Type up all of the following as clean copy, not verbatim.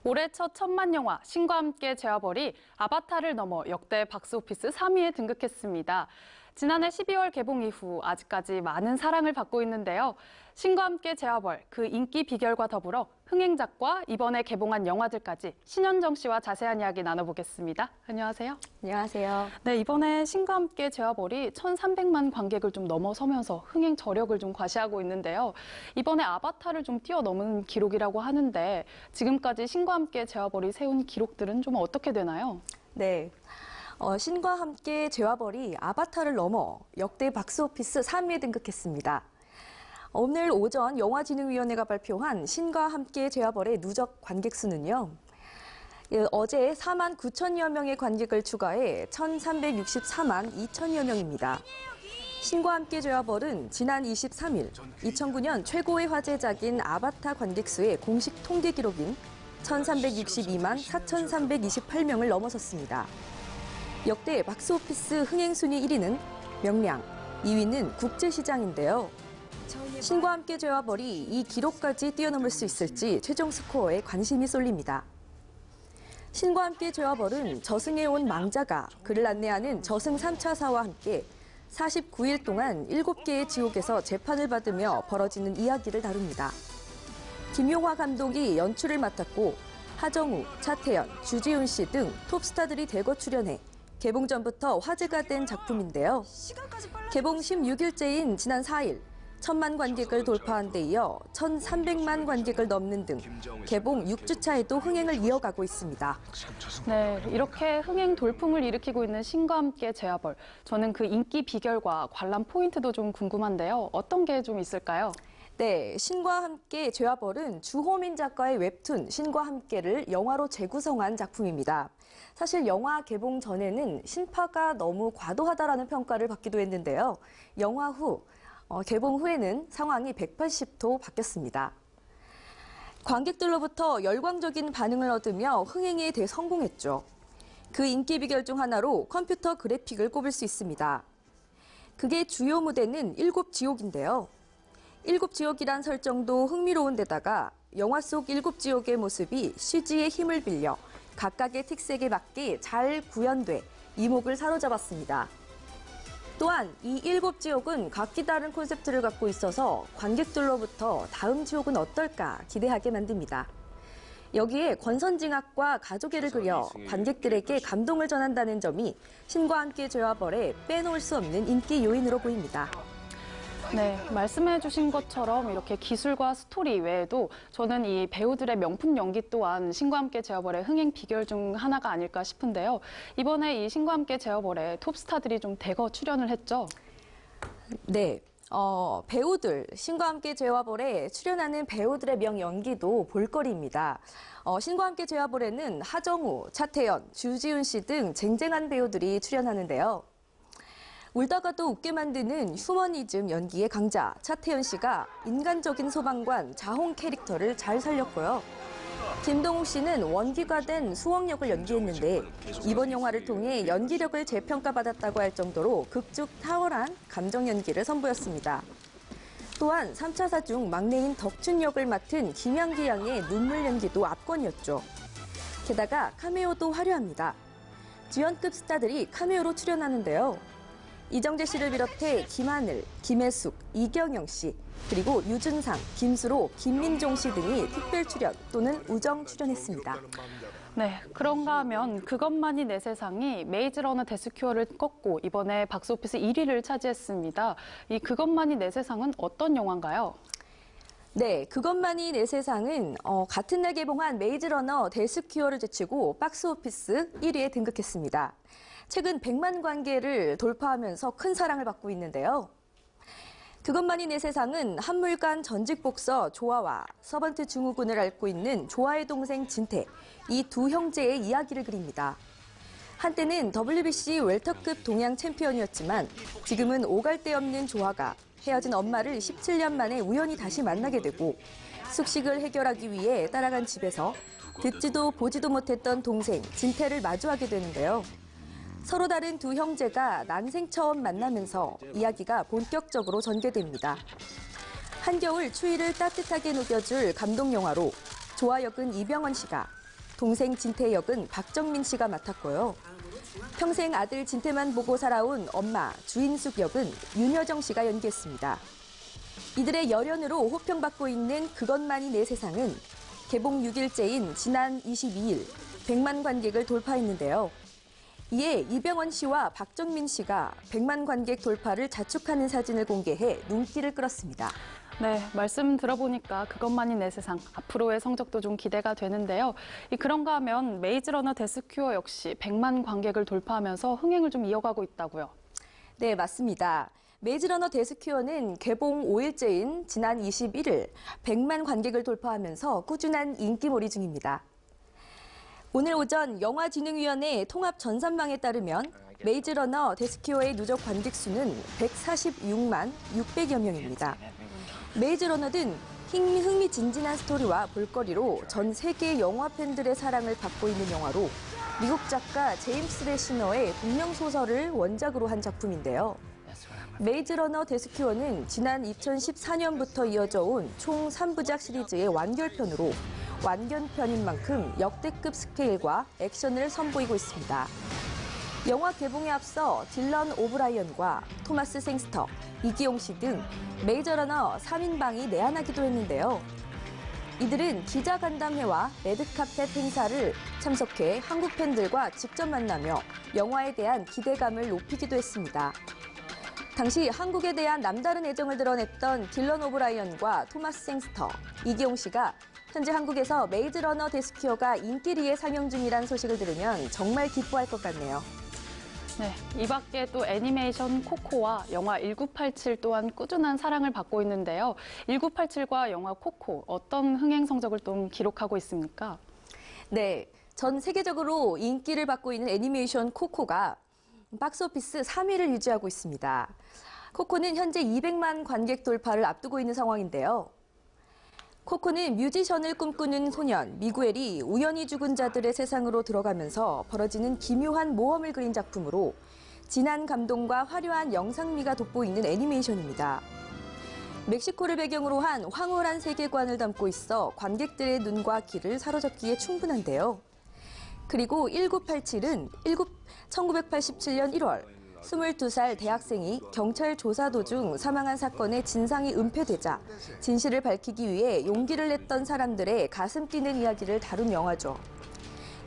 올해 첫 천만 영화 신과 함께 제와벌이 아바타를 넘어 역대 박스오피스 3위에 등극했습니다. 지난해 12월 개봉 이후 아직까지 많은 사랑을 받고 있는데요. 신과 함께 제와벌, 그 인기 비결과 더불어 흥행작과 이번에 개봉한 영화들까지 신현정 씨와 자세한 이야기 나눠보겠습니다. 안녕하세요. 안녕하세요. 네, 이번에 신과 함께 제와벌이 1,300만 관객을 좀 넘어서면서 흥행 저력을 좀 과시하고 있는데요. 이번에 아바타를 좀 뛰어넘은 기록이라고 하는데 지금까지 신과 함께 제와벌이 세운 기록들은 좀 어떻게 되나요? 네. 신과 함께 제와벌이 아바타를 넘어 역대 박스오피스 3위에 등극했습니다. 오늘 오전 영화진흥위원회가 발표한 신과 함께 제와벌의 누적 관객 수는요. 어제 4만 9천여 명의 관객을 추가해 1,364만 2천여 명입니다. 신과 함께 제와벌은 지난 23일 2009년 최고의 화제작인 아바타 관객 수의 공식 통계 기록인 1,362만 4,328명을 넘어섰습니다. 역대 박스오피스 흥행 순위 1위는 명량, 2위는 국제시장인데요. 신과 함께 제와벌이 이 기록까지 뛰어넘을 수 있을지 최종 스코어에 관심이 쏠립니다. 신과 함께 제와벌은 저승에 온 망자가 그를 안내하는 저승 3차사와 함께 49일 동안 7개의 지옥에서 재판을 받으며 벌어지는 이야기를 다룹니다. 김용화 감독이 연출을 맡았고 하정우, 차태현, 주지훈 씨 등 톱스타들이 대거 출연해 개봉 전부터 화제가 된 작품인데요. 개봉 16일째인 지난 4일 1,000만 관객을 돌파한 데 이어 1,300만 관객을 넘는 등 개봉 6주차에도 흥행을 이어가고 있습니다. 네, 이렇게 흥행 돌풍을 일으키고 있는 신과 함께 제와벌. 저는 그 인기 비결과 관람 포인트도 좀 궁금한데요. 어떤 게 좀 있을까요? 네, 신과 함께 제와벌은 주호민 작가의 웹툰 신과 함께를 영화로 재구성한 작품입니다. 사실 영화 개봉 전에는 신파가 너무 과도하다라는 평가를 받기도 했는데요. 영화 후 개봉 후에는 상황이 180도 바뀌었습니다. 관객들로부터 열광적인 반응을 얻으며 흥행에 대성공했죠. 그 인기 비결 중 하나로 컴퓨터 그래픽을 꼽을 수 있습니다. 그게 주요 무대는 7지옥인데요. 7지옥이란 설정도 흥미로운 데다가 영화 속 7지옥의 모습이 CG의 힘을 빌려 각각의 특색에 맞게 잘 구현돼 이목을 사로잡았습니다. 또한 이 7지옥은 각기 다른 콘셉트를 갖고 있어서 관객들로부터 다음 지옥은 어떨까 기대하게 만듭니다. 여기에 권선징악과 가족애를 그려 관객들에게 감동을 전한다는 점이 신과 함께 제와벌에 빼놓을 수 없는 인기 요인으로 보입니다. 네, 말씀해 주신 것처럼 이렇게 기술과 스토리 외에도 저는 이 배우들의 명품 연기 또한 신과 함께 제와벌의 흥행 비결 중 하나가 아닐까 싶은데요. 이번에 이 신과 함께 제와벌에 톱스타들이 좀 대거 출연을 했죠? 네, 배우들, 신과 함께 제와벌에 출연하는 배우들의 명연기도 볼거리입니다. 신과 함께 제와벌에는 하정우, 차태현, 주지훈 씨 등 쟁쟁한 배우들이 출연하는데요. 울다가도 웃게 만드는 휴머니즘 연기의 강자 차태현 씨가 인간적인 소방관 자홍 캐릭터를 잘 살렸고요. 김동욱 씨는 원기가 된 수홍 역을 연기했는데 이번 영화를 통해 연기력을 재평가받았다고 할 정도로 극중 탁월한 감정 연기를 선보였습니다. 또한 3차사 중 막내인 덕춘 역을 맡은 김양기 양의 눈물 연기도 압권이었죠. 게다가 카메오도 화려합니다. 주연급 스타들이 카메오로 출연하는데요. 이정재 씨를 비롯해 김하늘, 김혜숙, 이경영 씨, 그리고 유준상, 김수로, 김민종 씨 등이 특별 출연 또는 우정 출연했습니다. 네, 그런가 하면 그것만이 내 세상이 메이즈 러너 데스큐어를 꺾고 이번에 박스오피스 1위를 차지했습니다. 이 그것만이 내 세상은 어떤 영화인가요? 네, 그것만이 내 세상은 같은 날 개봉한 메이즈 러너 데스큐어를 제치고 박스오피스 1위에 등극했습니다. 최근 100만 관객을 돌파하면서 큰 사랑을 받고 있는데요. 그것만이 내 세상은 한물간 전직 복서 조아와 서번트 증후군을 앓고 있는 조아의 동생 진태, 이 두 형제의 이야기를 그립니다. 한때는 WBC 웰터급 동양 챔피언이었지만 지금은 오갈 데 없는 조아가 헤어진 엄마를 17년 만에 우연히 다시 만나게 되고 숙식을 해결하기 위해 따라간 집에서 듣지도 보지도 못했던 동생 진태를 마주하게 되는데요. 서로 다른 두 형제가 난생 처음 만나면서 이야기가 본격적으로 전개됩니다. 한겨울 추위를 따뜻하게 녹여줄 감동 영화로 조아 역은 이병헌 씨가, 동생 진태 역은 박정민 씨가 맡았고요. 평생 아들 진태만 보고 살아온 엄마 주인숙 역은 윤여정 씨가 연기했습니다. 이들의 열연으로 호평받고 있는 그것만이 내 세상은 개봉 6일째인 지난 22일 100만 관객을 돌파했는데요. 이에 이병헌 씨와 박정민 씨가 100만 관객 돌파를 자축하는 사진을 공개해 눈길을 끌었습니다. 네, 말씀 들어보니까 그것만이 내 세상, 앞으로의 성적도 좀 기대가 되는데요. 그런가 하면 메이즈러너 데스큐어 역시 100만 관객을 돌파하면서 흥행을 좀 이어가고 있다고요. 네, 맞습니다. 메이즈러너 데스큐어는 개봉 5일째인 지난 21일 100만 관객을 돌파하면서 꾸준한 인기몰이 중입니다. 오늘 오전 영화진흥위원회 통합 전산망에 따르면 메이즈러너 데스큐어의 누적 관객 수는 146만 600여 명입니다. 메이즈러너는 흥미진진한 스토리와 볼거리로 전 세계 영화 팬들의 사랑을 받고 있는 영화로 미국 작가 제임스 레시너의 동명소설을 원작으로 한 작품인데요. 메이즈러너 데스큐어는 지난 2014년부터 이어져 온 총 3부작 시리즈의 완결편으로 완결편인 만큼 역대급 스케일과 액션을 선보이고 있습니다. 영화 개봉에 앞서 딜런 오브라이언과 토마스 생스터, 이기용 씨 등 메이저러너 3인방이 내한하기도 했는데요. 이들은 기자간담회와 레드카펫 행사를 참석해 한국 팬들과 직접 만나며 영화에 대한 기대감을 높이기도 했습니다. 당시 한국에 대한 남다른 애정을 드러냈던 딜런 오브라이언과 토마스 생스터, 이기용 씨가 현재 한국에서 메이즈러너 데스큐어가 인기리에 상영 중이란 소식을 들으면 정말 기뻐할 것 같네요. 네, 이 밖에 또 애니메이션 코코와 영화 1987 또한 꾸준한 사랑을 받고 있는데요. 1987과 영화 코코, 어떤 흥행 성적을 좀 기록하고 있습니까? 네, 전 세계적으로 인기를 받고 있는 애니메이션 코코가 박스오피스 3위를 유지하고 있습니다. 코코는 현재 200만 관객 돌파를 앞두고 있는 상황인데요. 코코는 뮤지션을 꿈꾸는 소년 미구엘이 우연히 죽은 자들의 세상으로 들어가면서 벌어지는 기묘한 모험을 그린 작품으로 진한 감동과 화려한 영상미가 돋보이는 애니메이션입니다. 멕시코를 배경으로 한 황홀한 세계관을 담고 있어 관객들의 눈과 귀를 사로잡기에 충분한데요. 그리고 1987은 1987년 1월 22살 대학생이 경찰 조사 도중 사망한 사건의 진상이 은폐되자 진실을 밝히기 위해 용기를 냈던 사람들의 가슴 뛰는 이야기를 다룬 영화죠.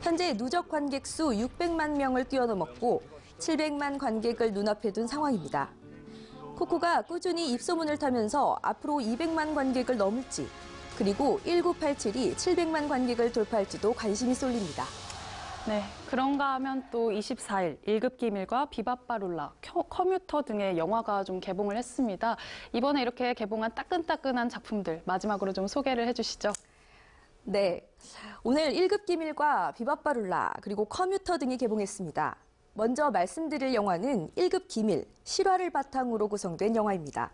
현재 누적 관객 수 600만 명을 뛰어넘었고 700만 관객을 눈앞에 둔 상황입니다. 코코가 꾸준히 입소문을 타면서 앞으로 200만 관객을 넘을지 그리고 1987이 700만 관객을 돌파할지도 관심이 쏠립니다. 네, 그런가 하면 또 24일 1급 기밀과 비바바룰라, 커뮤터 등의 영화가 좀 개봉을 했습니다. 이번에 이렇게 개봉한 따끈따끈한 작품들 마지막으로 좀 소개를 해주시죠. 네, 오늘 1급 기밀과 비바바룰라 그리고 커뮤터 등이 개봉했습니다. 먼저 말씀드릴 영화는 1급 기밀, 실화를 바탕으로 구성된 영화입니다.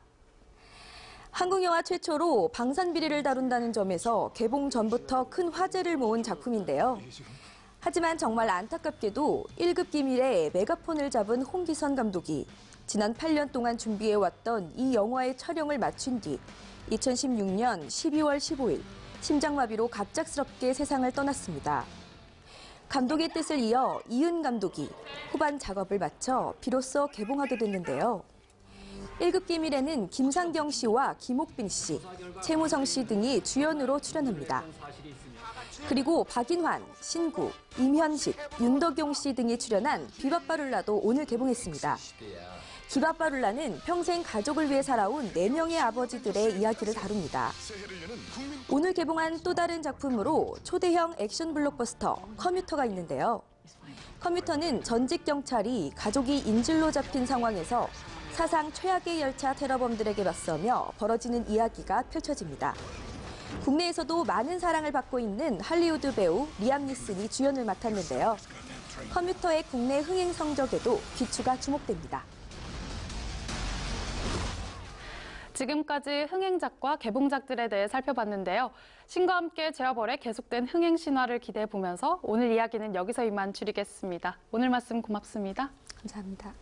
한국 영화 최초로 방산 비리를 다룬다는 점에서 개봉 전부터 큰 화제를 모은 작품인데요. 하지만 정말 안타깝게도 1급 기밀의 메가폰을 잡은 홍기선 감독이 지난 8년 동안 준비해왔던 이 영화의 촬영을 마친 뒤 2016년 12월 15일 심장마비로 갑작스럽게 세상을 떠났습니다. 감독의 뜻을 이어 이은 감독이 후반 작업을 마쳐 비로소 개봉하게 됐는데요. 1급 기밀에는 김상경 씨와 김옥빈 씨, 최무성 씨 등이 주연으로 출연합니다. 그리고 박인환, 신구, 임현식, 윤덕용 씨 등이 출연한 비바바룰라도 오늘 개봉했습니다. 비바바룰라는 평생 가족을 위해 살아온 4명의 아버지들의 이야기를 다룹니다. 오늘 개봉한 또 다른 작품으로 초대형 액션 블록버스터 커뮤터가 있는데요. 커뮤터는 전직 경찰이 가족이 인질로 잡힌 상황에서 사상 최악의 열차 테러범들에게 맞서며 벌어지는 이야기가 펼쳐집니다. 국내에서도 많은 사랑을 받고 있는 할리우드 배우 리암 니슨이 주연을 맡았는데요. 커뮤터의 국내 흥행 성적에도 귀추가 주목됩니다. 지금까지 흥행작과 개봉작들에 대해 살펴봤는데요. 신과 함께 재화벌의 계속된 흥행 신화를 기대해보면서 오늘 이야기는 여기서 이만 줄이겠습니다. 오늘 말씀 고맙습니다. 감사합니다.